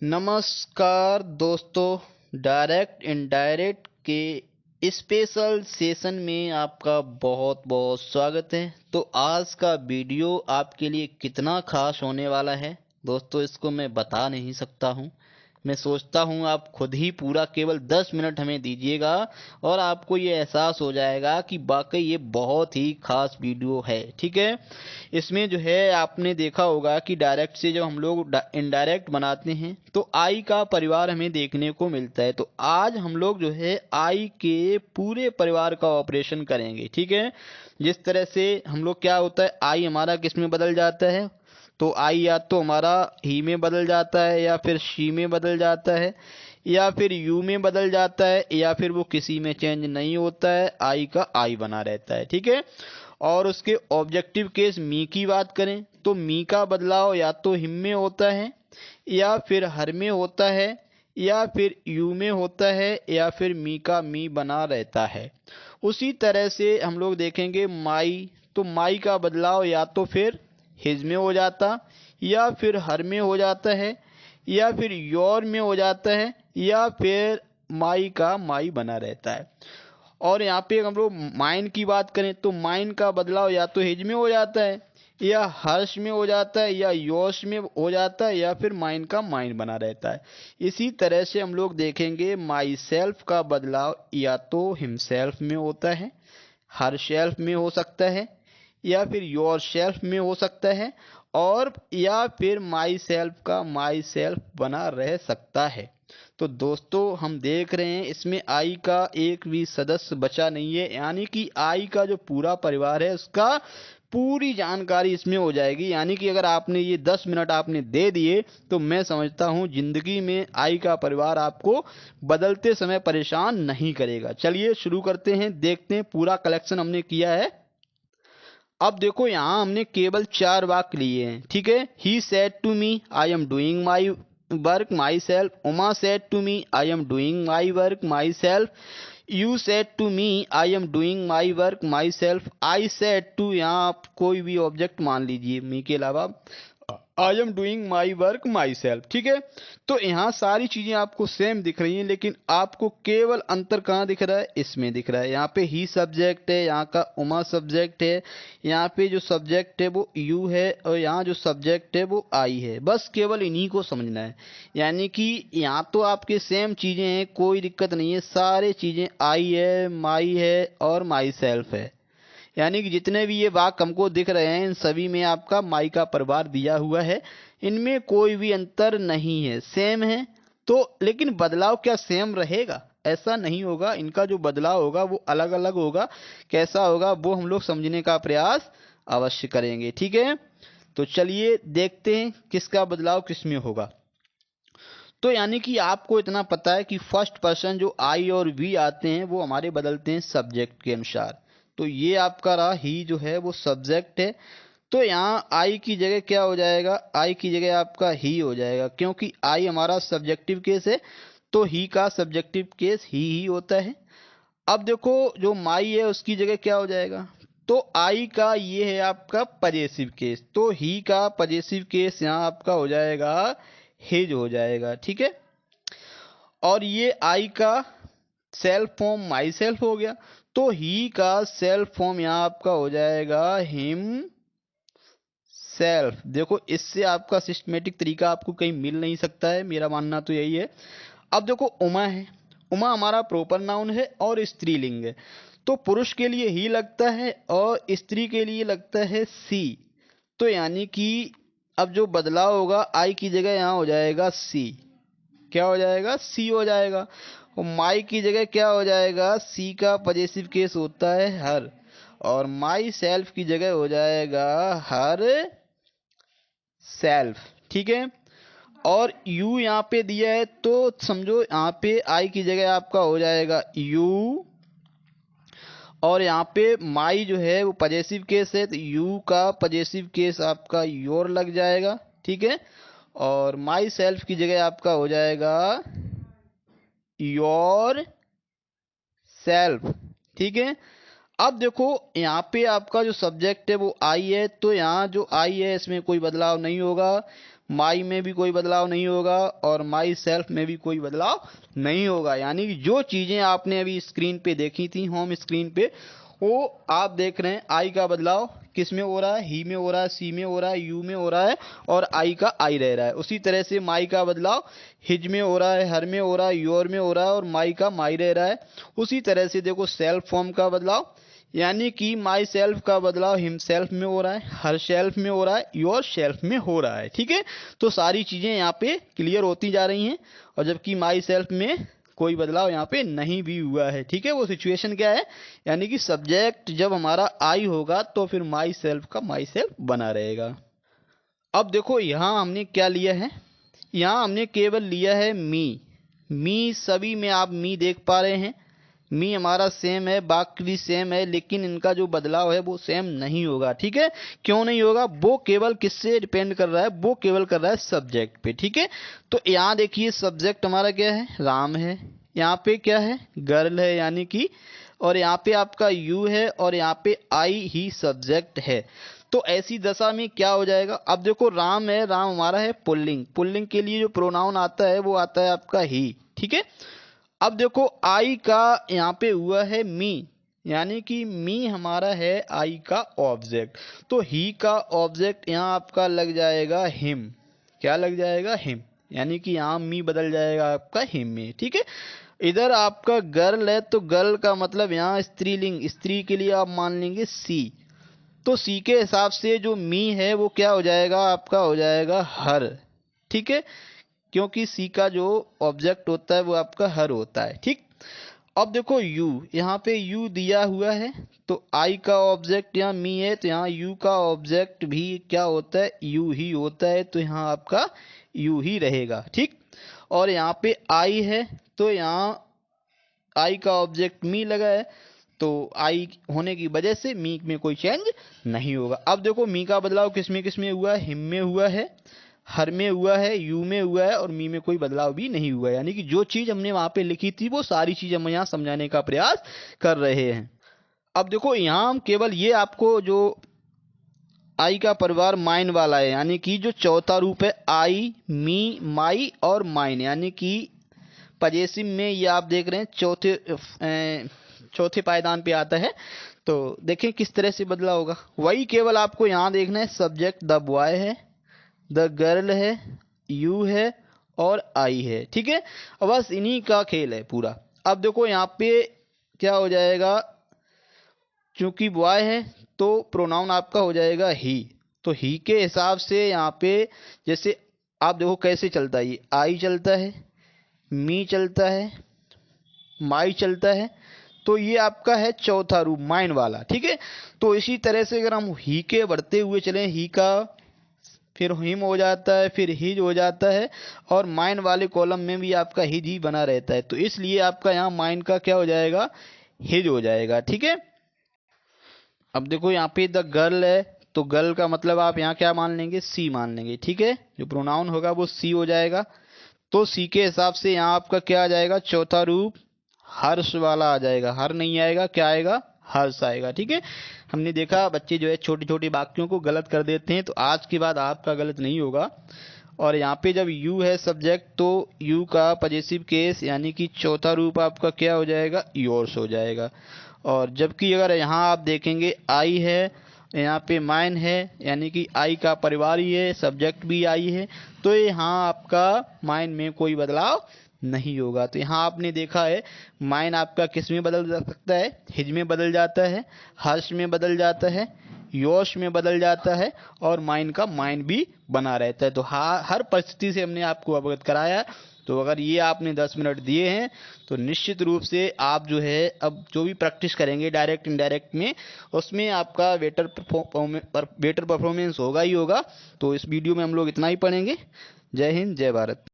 नमस्कार दोस्तों, direct indirect के स्पेशल सेशन में आपका बहुत बहुत स्वागत है। तो आज का वीडियो आपके लिए कितना खास होने वाला है दोस्तों, इसको मैं बता नहीं सकता हूँ। मैं सोचता हूँ आप खुद ही पूरा केवल 10 मिनट हमें दीजिएगा और आपको ये एहसास हो जाएगा कि वाकई ये बहुत ही खास वीडियो है। ठीक है, इसमें जो है आपने देखा होगा कि डायरेक्ट से जब हम लोग इनडायरेक्ट बनाते हैं तो आई का परिवार हमें देखने को मिलता है। तो आज हम लोग जो है आई के पूरे परिवार का ऑपरेशन करेंगे। ठीक है, जिस तरह से हम लोग क्या होता है, आई हमारा किस में बदल जाता है, तो आई या तो हमारा ही में बदल जाता है या फिर शी में बदल जाता है या फिर यू में बदल जाता है या फिर वो किसी में चेंज नहीं होता है, आई का आई बना रहता है। ठीक है, और उसके ऑब्जेक्टिव केस मी की बात करें तो मी का बदलाव या तो हिम में होता है या फिर हर में होता है या फिर यू में होता है या फिर मी का मी बना रहता है। उसी तरह से हम लोग देखेंगे माई, तो माई का बदलाव या तो फिर हिज में हो जाता या फिर हर में हो जाता है या फिर योर में हो जाता है या फिर माई का माई बना रहता है। और यहाँ पे हम लोग माइन की बात करें तो माइन का बदलाव या तो हिज में हो जाता है या हर्ष में हो जाता है या योश में हो जाता है या फिर माइन का माइन बना रहता है। इसी तरह से हम लोग देखेंगे माई सेल्फ का बदलाव या तो हिमसेल्फ में होता है, हर शेल्फ में हो सकता है या फिर योर शेल्फ में हो सकता है और या फिर माई सेल्फ का माई सेल्फ बना रह सकता है। तो दोस्तों हम देख रहे हैं इसमें आई का एक भी सदस्य बचा नहीं है, यानी कि आई का जो पूरा परिवार है उसका पूरी जानकारी इसमें हो जाएगी। यानी कि अगर आपने ये 10 मिनट आपने दे दिए तो मैं समझता हूँ जिंदगी में आई का परिवार आपको बदलते समय परेशान नहीं करेगा। चलिए शुरू करते हैं, देखते हैं पूरा कलेक्शन हमने किया है। अब देखो यहाँ हमने केवल 4 वाक्य लिए हैं। ठीक है, he said to me I am doing my work myself, Uma said to me I am doing my work myself, you said to me I am doing my work myself, I said to, यहाँ आप कोई भी object मान लीजिए मी के अलावा, आई am doing my work my self. ठीक है, तो यहाँ सारी चीजें आपको सेम दिख रही हैं लेकिन आपको केवल अंतर कहाँ दिख रहा है, इसमें दिख रहा है। यहाँ पे ही सब्जेक्ट है, यहाँ का उमा सब्जेक्ट है, यहाँ पे जो सब्जेक्ट है वो यू है और यहाँ जो सब्जेक्ट है वो आई है। बस केवल इन्हीं को समझना है, यानी कि यहाँ तो आपके सेम चीजें हैं, कोई दिक्कत नहीं है। सारे चीजें आई है, माई है और माई सेल्फ है, यानी कि जितने भी ये वाक्य हमको दिख रहे हैं इन सभी में आपका माई का परिवार दिया हुआ है, इनमें कोई भी अंतर नहीं है, सेम है। तो लेकिन बदलाव क्या सेम रहेगा, ऐसा नहीं होगा, इनका जो बदलाव होगा वो अलग अलग होगा। कैसा होगा वो हम लोग समझने का प्रयास अवश्य करेंगे। ठीक है, तो चलिए देखते हैं किसका बदलाव किसमें होगा। तो यानी कि आपको इतना पता है कि फर्स्ट पर्सन जो आई और वी आते हैं वो हमारे बदलते हैं सब्जेक्ट के अनुसार। तो ये आपका रहा ही जो है वो सब्जेक्ट है, तो यहाँ आई की जगह क्या हो जाएगा, आई की जगह आपका ही हो जाएगा, क्योंकि आई हमारा सब्जेक्टिव केस है तो ही का सब्जेक्टिव केस ही होता है। अब देखो जो माई है उसकी जगह क्या हो जाएगा, तो आई का ये है आपका पजेसिव केस, तो ही का पजेसिव केस यहाँ आपका हो जाएगा हिज हो जाएगा। ठीक है, और ये आई का सेल्फ फॉर्म माई सेल्फ हो गया, तो ही का सेल्फ फॉर्म यहाँ आपका हो जाएगा हिम सेल्फ। देखो इससे आपका सिस्टमेटिक तरीका आपको कहीं मिल नहीं सकता है, मेरा मानना तो यही है। अब देखो उमा है, उमा हमारा प्रोपर नाउन है और स्त्रीलिंग है, तो पुरुष के लिए ही लगता है और स्त्री के लिए लगता है सी। तो यानी कि अब जो बदलाव होगा आई की जगह यहाँ हो जाएगा सी, क्या हो जाएगा, सी हो जाएगा। और माई की जगह क्या हो जाएगा, सी का पजेसिव केस होता है हर, और माई सेल्फ की जगह हो जाएगा हर सेल्फ। ठीक है, और यू यहाँ पे दिया है तो समझो यहाँ पे आई की जगह आपका हो जाएगा यू, और यहाँ पे माई जो है वो पजेसिव केस है तो यू का पजेसिव केस आपका योर लग जाएगा। ठीक है, और माई सेल्फ की जगह आपका हो जाएगा योर सेल्फ। ठीक है, अब देखो यहाँ पे आपका जो सब्जेक्ट है वो आई है, तो यहाँ जो आई है इसमें कोई बदलाव नहीं होगा। माई में भी कोई बदलाव नहीं होगा और माई सेल्फ में भी कोई बदलाव नहीं होगा। यानी कि जो चीजें आपने अभी स्क्रीन पे देखी थी होम स्क्रीन पे, वो आप देख रहे हैं आई का बदलाव किस में हो रहा है, ही में हो रहा है, सी में हो रहा है, यू में हो रहा है और आई का आई रह रहा है। उसी तरह से माई का बदलाव हिज में हो रहा है, हर में हो रहा है, योर में हो रहा है और माई का माई रह रहा है। उसी तरह से देखो सेल्फ फॉर्म का बदलाव, यानी कि माई सेल्फ का बदलाव हिम सेल्फ में हो रहा है, हर सेल्फ में हो रहा है, योर सेल्फ में हो रहा है। ठीक है, तो सारी चीजें यहाँ पे क्लियर होती जा रही हैं। और जबकि माई सेल्फ में कोई बदलाव यहाँ पे नहीं भी हुआ है। ठीक है, वो सिचुएशन क्या है, यानी कि सब्जेक्ट जब हमारा आई होगा तो फिर माई सेल्फ का माई सेल्फ बना रहेगा। अब देखो यहाँ हमने क्या लिया है, यहाँ हमने केवल लिया है मी। मी सभी में आप मी देख पा रहे हैं, मी हमारा सेम है, बाकी भी सेम है, लेकिन इनका जो बदलाव है वो सेम नहीं होगा। ठीक है, क्यों नहीं होगा, वो केवल किससे डिपेंड कर रहा है, वो केवल कर रहा है सब्जेक्ट पे। ठीक है, तो यहाँ देखिए सब्जेक्ट हमारा क्या है, राम है, यहाँ पे क्या है, गर्ल है यानी कि, और यहाँ पे आपका यू है और यहाँ पे आई ही सब्जेक्ट है। तो ऐसी दशा में क्या हो जाएगा, अब देखो राम है, राम हमारा है पुल्लिंग, पुल्लिंग के लिए जो प्रोनाउन आता है वो आता है आपका ही। ठीक है, अब देखो आई का यहाँ पे हुआ है मी, यानी कि मी हमारा है आई का ऑब्जेक्ट, तो ही का ऑब्जेक्ट यहाँ आपका लग जाएगा हिम। क्या लग जाएगा, हिम, यानी कि यहाँ मी बदल जाएगा आपका हिम में। ठीक है, इधर आपका गर्ल है तो गर्ल का मतलब यहाँ स्त्रीलिंग, स्त्री के लिए आप मान लेंगे सी, तो सी के हिसाब से जो मी है वो क्या हो जाएगा, आपका हो जाएगा हर। ठीक है, क्योंकि सी का जो ऑब्जेक्ट होता है वो आपका हर होता है। ठीक, अब देखो यू, यहाँ पे यू दिया हुआ है, तो आई का ऑब्जेक्ट यहाँ मी है, तो यहाँ यू का ऑब्जेक्ट भी क्या होता है, यू ही होता है, तो यहाँ आपका यू ही रहेगा। ठीक, और यहाँ पे आई है तो यहाँ आई का ऑब्जेक्ट मी लगा है, तो आई होने की वजह से मी में कोई चेंज नहीं होगा। अब देखो मी का बदलाव किस में हुआ है, हिम में हुआ है, हर में हुआ है, यू में हुआ है और मी में कोई बदलाव भी नहीं हुआ है। यानी कि जो चीज हमने वहां पे लिखी थी वो सारी चीज हम यहाँ समझाने का प्रयास कर रहे हैं। अब देखो यहाँ हम केवल ये आपको जो आई का परिवार माइन वाला है, यानी कि जो चौथा रूप है आई, मी, माई और माइन, यानी कि पजेसिव में ये आप देख रहे हैं चौथे पायदान पे आता है। तो देखें किस तरह से बदला होगा, वही केवल आपको यहाँ देखना है, सब्जेक्ट द बॉय है, द गर्ल है, यू है और आई है। ठीक है, और बस इन्हीं का खेल है पूरा। अब देखो यहाँ पे क्या हो जाएगा, चूंकि बॉय है तो प्रोनाउन आपका हो जाएगा ही, तो ही के हिसाब से यहाँ पे जैसे आप देखो कैसे चलता है, ये आई चलता है, मी चलता है, माई चलता है, तो ये आपका है चौथा रूप माइन वाला। ठीक है, तो इसी तरह से अगर हम ही के बढ़ते हुए चलें, ही का फिर हिम हो जाता है, फिर हिज हो जाता है और माइन वाले कॉलम में भी आपका हिज ही बना रहता है, तो इसलिए आपका यहाँ माइन का क्या हो जाएगा, हिज हो जाएगा। ठीक है, अब देखो यहाँ पे द गर्ल है, तो गर्ल का मतलब आप यहाँ क्या मान लेंगे, सी मान लेंगे। ठीक है, जो प्रोनाउन होगा वो सी हो जाएगा, तो सी के हिसाब से यहाँ आपका क्या आ जाएगा, चौथा रूप हर्ष वाला आ जाएगा, हर नहीं आएगा, क्या आएगा, हर्ष आएगा। ठीक है, हमने देखा बच्चे जो है छोटे छोटे वाक्यों को गलत कर देते हैं, तो आज के बाद आपका गलत नहीं होगा। और यहाँ पे जब यू है सब्जेक्ट, तो यू का पजेसिव केस यानी कि चौथा रूप आपका क्या हो जाएगा, योर्स हो जाएगा। और जबकि अगर यहाँ आप देखेंगे आई है, यहाँ पे माइन है, यानी कि आई का परिवार ही है, सब्जेक्ट भी आई है, तो यहाँ आपका माइन में कोई बदलाव नहीं होगा। तो यहाँ आपने देखा है माइन आपका किस में बदल सकता है, हिज में बदल जाता है, हर्ष में बदल जाता है, योश में बदल जाता है और माइन का माइन भी बना रहता है। तो हर परिस्थिति से हमने आपको अवगत कराया। तो अगर ये आपने 10 मिनट दिए हैं तो निश्चित रूप से आप जो है अब जो भी प्रैक्टिस करेंगे डायरेक्ट इनडायरेक्ट में, उसमें आपका बेटर परफॉर्मेंस होगा ही होगा। तो इस वीडियो में हम लोग इतना ही पढ़ेंगे। जय हिंद, जय भारत।